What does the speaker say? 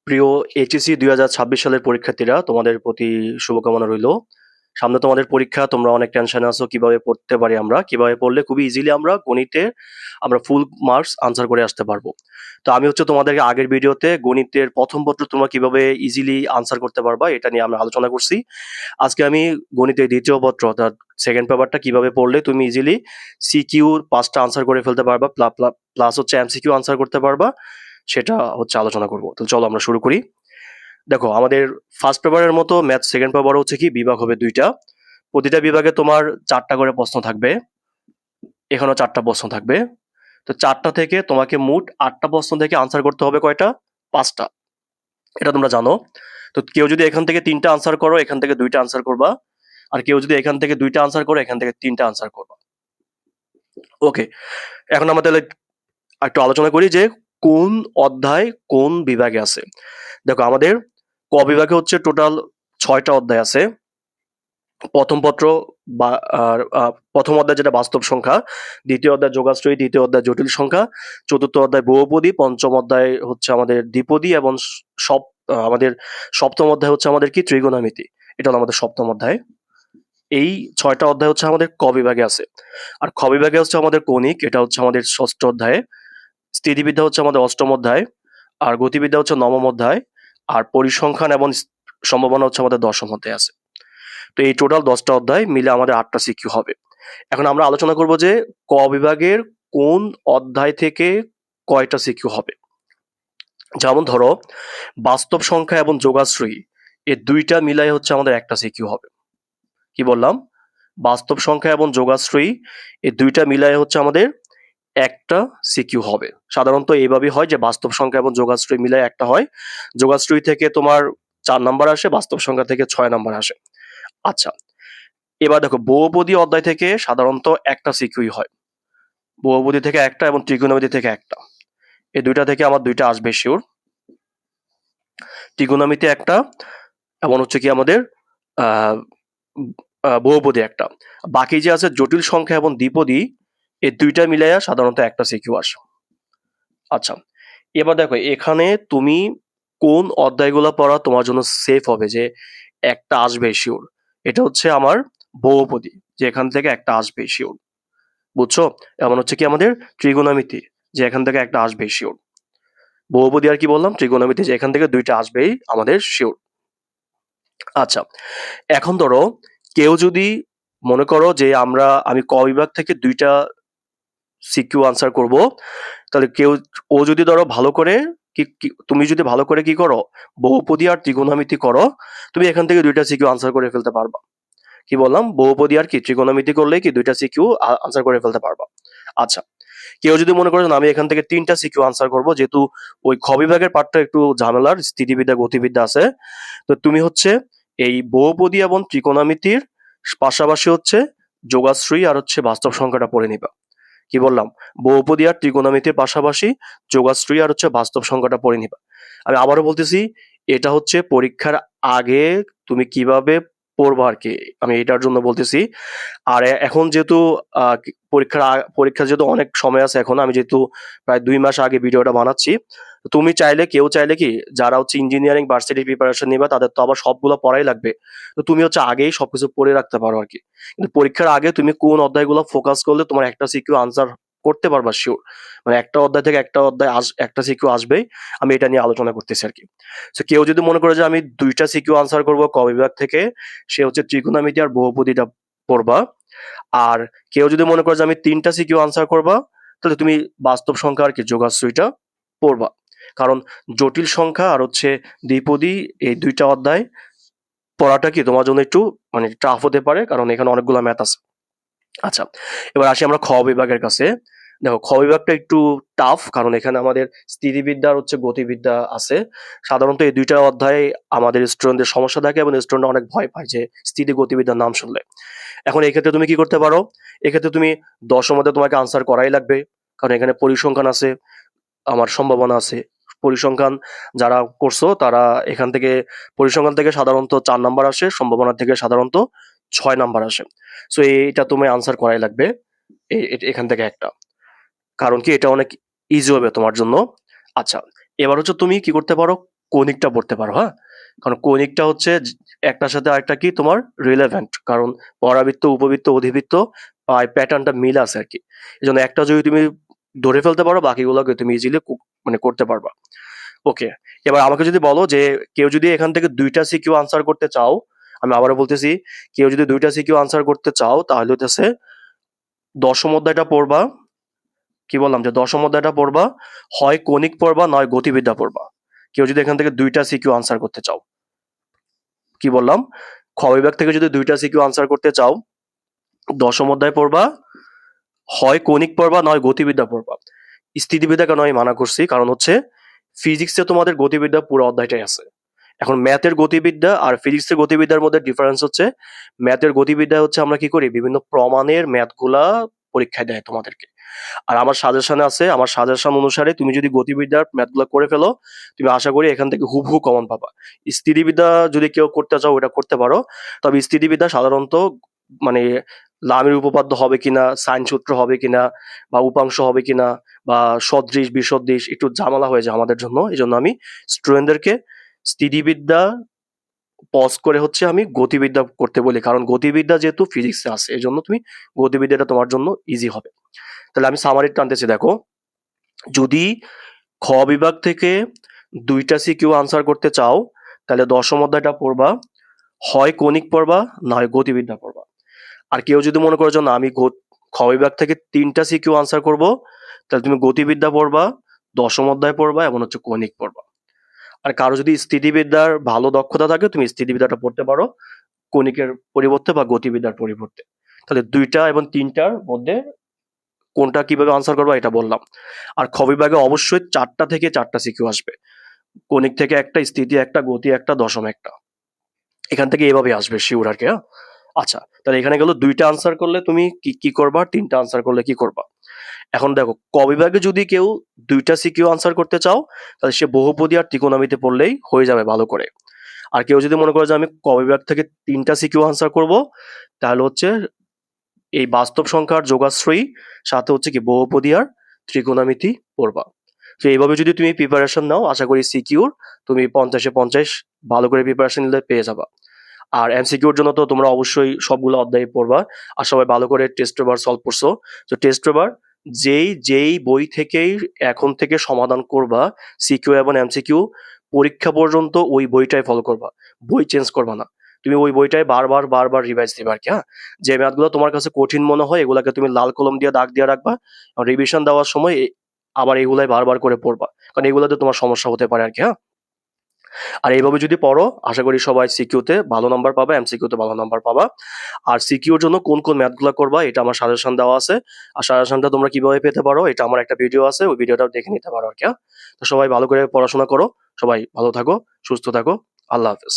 প্রিয় এইচএসসি 2026 সালের পরীক্ষার্থীরা, তোমাদের প্রতি শুভকামনা রইল। সামনে তোমাদের পরীক্ষা, তোমরা অনেক টেনশনে আছো কিভাবে পড়তে পারি আমরা, কিভাবে পড়লে খুবই ইজিলি আমরা গণিতে আমরা ফুল মার্কস আনসার করে আসতে পারবো। তো আমি তোমাদেরকে আগের ভিডিওতে গণিতের প্রথম পত্র তোমরা কিভাবে ইজিলি আনসার করতে পারবা এটা নিয়ে আমরা আলোচনা করছি। আজকে আমি গণিতের দ্বিতীয় পত্র অর্থাৎ সেকেন্ড পেপারটা কিভাবে পড়লে তুমি ইজিলি সিকিউর 5টা আনসার করে ফেলতে পারবা, প্লাস এমসিকিউ আনসার করতে পারবা, সেটা আলোচনা করবো। তো চলো আমরা শুরু করি। দেখো, আমাদের ফার্স্ট পেপারের মতো ম্যাথ সেকেন্ড পেপার বিভাগ হবে 2টা। প্রতিটা বিভাগে তোমার 4টা করে প্রশ্ন থাকবে, এখানেও 4টা প্রশ্ন থাকবে। তো 4টা থেকে তোমাকে মোট 8টা প্রশ্ন থেকে আনসার করতে হবে কয়টা? 5টা। এটা তোমরা জানো। তো কেউ যদি এখান থেকে 3টা আনসার করো, এখান থেকে 2টা আনসার করবা, আর কেউ যদি এখান থেকে 2টা আনসার করো, এখান থেকে 3টা আনসার করবা। ওকে, এখন আমরা তাহলে একটু আলোচনা করি যে কোন অধ্যায় কোন বিভাগে আছে। দেখো, আমাদের ক বিভাগে টোটাল 6টা অধ্যায় আছে। প্রথম পত্র বা প্রথম অধ্যায় যেটা বাস্তব সংখ্যা, দ্বিতীয় অধ্যায় যোগাশ্রয়ী, তৃতীয় অধ্যায় জটিল সংখ্যা, চতুর্থ অধ্যায় বহুপদী, পঞ্চম অধ্যায় আমাদের দ্বিপদী, এবং আমাদের সপ্তম অধ্যায় আমাদের কি ত্রিকোণমিতি। এটা হলো আমাদের সপ্তম অধ্যায়। এই 6টা অধ্যায় আমাদের ক বিভাগে আছে। আর খ বিভাগে আমাদের কৌণিক, এটা আমাদের ষষ্ঠ অধ্যায়ে। স্থিতিবিদ্যা আমাদের অষ্টম অধ্যায়, আর গতিবিদ্যা নবম অধ্যায়, আর পরিসংখ্যান এবং সম্ভাবনা আমাদের দশম অধ্যায় আছে। তো এই টোটাল 10টা অধ্যায় মিলে আমাদের 8টা সিকিউ হবে। এখন আমরা আলোচনা করব যে ক বিভাগের কোন অধ্যায় থেকে কয়টা সিকিউ হবে। যেমন ধরো, বাস্তব সংখ্যা এবং যোগাশ্রয়ী, এই 2টা মিলাই আমাদের একটা সিকিউ হবে। কি বললাম? বাস্তব সংখ্যা এবং যোগাশ্রয়ী, এই 2টা মিলাই আমাদের একটা সিকিউ হবে। সাধারণত এইভাবে হয় যে বাস্তব সংখ্যা এবং যোগাশ্রয়ী মিলাই একটা হয়, যোগাশ্রয়ী থেকে তোমার 4 নাম্বার আসে, বাস্তব সংখ্যা থেকে 6 নাম্বার আসে। আচ্ছা, এবার দেখো, বহুপদী অধ্যায় থেকে সাধারণত একটা সিকিউই হয়। বহুপদী থেকে একটা এবং ত্রিকোণমিতি থেকে একটা, এই 2টা থেকে আমার 2টা আসবে শিওর। ত্রিকোণমিতি একটা, এবং কি আমাদের বহুপদী একটা। বাকি যে আছে জটিল সংখ্যা এবং দ্বিপদী, এই 2টা মিলাইয়া সাধারণত একটা সিকিউ আসে। আচ্ছা, এবার দেখো, এখানে তুমি কোন অধ্যায়গুলো পড়া তোমার জন্য সেফ হবে যে একটা আসবে শিওর। এটা আমার বহুপদী, যে এখান থেকে একটা আসবে শিওর। বুঝছো? এমন কি আমাদের ত্রিকোণমিতি, যে এখান থেকে একটা আসবে শিওর। বহুপদী আর কি বললাম, ত্রিকোণমিতি, যে এখান থেকে 2টা আসবেই আমাদের শিওর। আচ্ছা, এখন ধরো কেউ যদি মনে করো যে আমি ক বিভাগ থেকে 2টা সিকিউ আনসার করব, তাহলে ও যদি ধরো ভালো করে তুমি যদি ভালো করে কি করো, বহুপদী আর ত্রিকোণমিতি করো, তুমি এখান থেকে 2টা সিকিউ আনসার করে ফেলতে পারবা। কি বললাম? বহুপদী আর কি ত্রিকোণমিতি করলে 2টা সিকিউ আনসার করে ফেলতে পারবা। আচ্ছা, কেউ যদি মনে করেন আমি এখান থেকে 3টা সিকিউ আনসার করব, যেহেতু ওই খ বিভাগের পার্টটা একটু ঝামেলার, স্থিতিবিদ্যা গতিবিদ্যা আছে, তো তুমি এই বহুপদী এবং ত্রিকোণমিতির পাশাপাশি যোগাশ্রয়ী আর বাস্তব সংখ্যাটা পড়ে নিবা। কি বললাম? বহুপদী আর ত্রিকোণমিতির পাশাপাশি যোগাশ্রয়ী আর বাস্তব সংখ্যাটা পড়ে নিবা। আমি আবারও বলতেছি, এটা পরীক্ষার আগে তুমি কিভাবে পড়বা আর কি, আমি এটার জন্য বলতেছি। আর এখন যেহেতু পরীক্ষা যেহেতু অনেক সময় আছে, এখন আমি যেহেতু প্রায় 2 মাস আগে ভিডিওটা বানাচ্ছি, তুমি কেউ চাইলে কি যারা ইঞ্জিনিয়ারিং ভার্সিটি প্রিপারেশন নিবা, তাদের তো আবার সবগুলো পড়াই লাগবে। তো তুমি আগেই সবকিছু পড়ে রাখতে পারো আর কি। কিন্তু পরীক্ষার আগে তুমি কোন অধ্যায়গুলো ফোকাস করলে তোমার একটা সিকিউ আনসার করতে পারবা শিওর, মানে একটা অধ্যায় থেকে একটা সিকিউ আসবেই, আমি এটা নিয়ে আলোচনা করতেছি আর কি। তো কেউ যদি মনে করে যে আমি 2টা সিকিউ আনসার করবো ক বিভাগ থেকে, সে ত্রিকোণমিতি আর বহুপদীটা পড়বা। আর কেউ যদি মনে করে যে আমি 3টা সিকিউ আনসার করবা, তাহলে তুমি বাস্তব সংখ্যা আর কি যোগাশ্রয়ীটা পড়বা। কারণ জটিল সংখ্যা আর দ্বিপদী, এই 2টা অধ্যায় পড়াটা কি তোমার জন্য একটু মানে টাফ হতে পারে, কারণ এখানে অনেকগুলো ম্যাথ আছে। আচ্ছা, এবার আসি আমরা খ বিভাগের কাছে। দেখো, খ বিভাগটা একটু টাফ, কারণ এখানে আমাদের স্থিতিবিদ্যা আর গতিবিদ্যা আছে। সাধারণত এই 2টা অধ্যায় আমাদের স্টুডেন্টদের সমস্যা থাকে, এবং স্টুডেন্টরা অনেক ভয় পায় যে স্থিতি গতিবিদ্যার নাম শুনলে। এখন এই ক্ষেত্রে তুমি কি করতে পারো, এক্ষেত্রে তুমি দশম অধ্যায় তোমাকে আনসার করাই লাগবে, কারণ এখানে পরিসংখ্যান আছে, আমার সম্ভাবনা আছে। পরিসংখ্যান যারা করছো তারা এখান থেকে, পরিসংখ্যান থেকে সাধারণত 4 নাম্বার আসে, সম্ভাবনা থেকে সাধারণত 6 নাম্বার আসে। সো এটা তুমি আনসার করাই লাগবে এখান থেকে একটা, কারণ কি এটা অনেক ইজি হবে তোমার জন্য। আচ্ছা, এবার তুমি কি করতে পারো, কৌণিকটা পড়তে পারো, হ্যাঁ? কারণ কৌণিকটা হচ্ছে একটার সাথে আরেকটা কি তোমার রিলেভেন্ট, কারণ পরাবৃত্ত, উপবৃত্ত, অধিবৃত্ত প্যাটার্নটা মিল আছে আর কি। এই জন্য একটা যদি তুমি ধরে ফেলতে পারো, বাকিগুলোকে তুমি ইজিলি মানে করতে পারবা। ওকে, এবার আমাকে যদি বলো যে কেউ যদি এখান থেকে 2টা সিকিউ আনসার করতে চাও, আমি আবারও বলতেছি, কেউ যদি 2টা সিকিউ আনসার করতে চাও তাহলে হচ্ছে দশম অধ্যায়টা পড়বা। কি বললাম যে দশম অধ্যায়টা পড়বা, হয় কণিক পড়বা নয় গতিবিদ্যা পড়বা। কেউ যদি এখান থেকে 2টা সিকিউ আনসার করতে চাও, কি বললাম, খ বিভাগ থেকে যদি 2টা সিকিউ আনসার করতে চাও, দশম অধ্যায় পড়বা, হয় কণিক পড়বা নয় গতিবিদ্যা পড়বা। স্থিতিবিদ্যা কেন আমি মানা করছি, কারণ হচ্ছে ফিজিক্সে তোমাদের গতিবিদ্যা পুরো অধ্যায়টাই আছে। এখন ম্যাথের গতিবিদ্যা আর ফিজিক্সের গতিবিদ্যার মধ্যে ডিফারেন্স হচ্ছে, ম্যাথের গতিবিদ্যা হচ্ছে আমরা কি করি, বিভিন্ন প্রমাণের ম্যাথগুলা পরীক্ষায় দেয় তোমাদেরকে। আর আমার সাজেশনে আছে, আমার সাজেশন অনুসারে তুমি যদি গতিবিদ্যার ম্যাথগুলো করে ফেলো, তুমি আশা করি এখান থেকে হুবহু কমন পাবা। স্থিতিবিদ্যা যদি কেউ করতে চাও ওটা করতে পারো, তবে স্থিতিবিদ্যা সাধারণত মানে লামির উপপাদ্য হবে কিনা, সাইন সূত্র হবে কিনা, বা উপাংশ হবে কিনা, বা সদৃশ বিসদৃশ একটু ঝামেলা হয়ে যায় আমাদের জন্য। এই জন্য আমি স্টুডেন্টদেরকে স্থিতিবিদ্যা পজ করে হচ্ছে আমি গতিবিদ্যা করতে বলি, কারণ গতিবিদ্যা যেহেতু ফিজিক্সে আছে এই জন্য তুমি গতিবিদ্যাটা তোমার জন্য ইজি হবে। তাহলে আমি সামারি টানতেছি, দেখো, যদি খ বিভাগ থেকে 2টা সিকিউ আনসার করতে চাও তাহলে দশম অধ্যায়টা পড়বা, হয় কণিক পড়বা নয় গতিবিদ্যা পড়বা। আর কেউ যদি মনে করো যে না আমি খ বিভাগ থেকে 3টা সিকিউ আনসার করব, তাহলে তুমি গতিবিদ্যা পড়বা, দশম অধ্যায় পড়বা এবং হচ্ছে কণিক পড়বা। আর কারো যদি স্থিতিবিদ্যার ভালো দক্ষতা থাকে তুমি স্থিতিবিদ্যাটা পড়তে পারো কণিকের পরিবর্তে বা গতিবিদ্যার পরিবর্তে। তাহলে 2টা এবং 3টার মধ্যে কোনটা কিভাবে আনসার করবো এটা বললাম। আর খ বিভাগে অবশ্যই 4টা থেকে 4টা সিকিউ আসবে, কণিক থেকে একটা, স্থিতি একটা, গতি একটা, দশম একটা। এখান থেকে এভাবে আসবে শিউর আর কি, হ্যাঁ? আচ্ছা, তাহলে এখানে গেল 2টা আনসার করলে তুমি কি কি করবা, 3টা আনসার করলে কি করবা। এখন দেখো, ক বিভাগে যদি কেউ 2টা সিকিউ আনসার করতে চাও তাহলে সে বহুপদী আর ত্রিকোণমিতি পড়লেই হয়ে যাবে ভালো করে। আর কেউ যদি মনে করে যে আমি ক বিভাগ থেকে 3টা সিকিউ আনসার করব, তাহলে হচ্ছে এই বাস্তব সংখ্যার যোগাশ্রয়ী, সাথে হচ্ছে কি বহুপদী আর ত্রিকোণমিতি পড়বা। তো এইভাবে যদি তুমি প্রিপারেশন নাও, আশা করি সিকিউর তুমি 50-এ 50 ভালো করে প্রিপারেশন নিলে পেয়ে যাবা। আর এমসিকিউর জন্য তো তোমরা অবশ্যই সবগুলো অধ্যায় পড়বা, আর সবাই ভালো করে টেস্ট পেপার সলভ করছো। তো টেস্ট পেপার যেই বই থেকেই এখন থেকে সমাধান করবা, সিকিউ এবং এমসিকিউ, পরীক্ষা পর্যন্ত ওই বইটাই ফলো করবা, বই চেঞ্জ করবা না। তুমি ওই বইটাই বারবার বারবার রিভাইজ দিবা আর কি, হ্যাঁ? যে ম্যাথগুলো তোমার কাছে কঠিন মনে হয় এগুলাকে তুমি লাল কলম দিয়ে দাগ দিয়ে রাখবা, রিভিশন দেওয়ার সময় আবার এগুলাই বারবার করে পড়বা, কারণ এগুলোতে তোমার সমস্যা হতে পারে আর কি, হ্যাঁ? আর এইভাবে যদি পড়ো আশা করি সবাই সিকিউতে ভালো নাম্বার পাবা, এমসিকিউতে ভালো নাম্বার পাবা। আর সিকিউর জন্য কোন কোন ম্যাথগুলো করবা এটা আমার সাজেশন দেওয়া আছে, আর সাজেশনটা তোমরা কিভাবে পেতে পারো এটা আমার একটা ভিডিও আছে, ওই ভিডিওটাও দেখে নিতে পারো আর কি, হ্যাঁ? তো সবাই ভালো করে পড়াশোনা করো, সবাই ভালো থাকো, সুস্থ থাকো, আল্লাহ হাফেজ।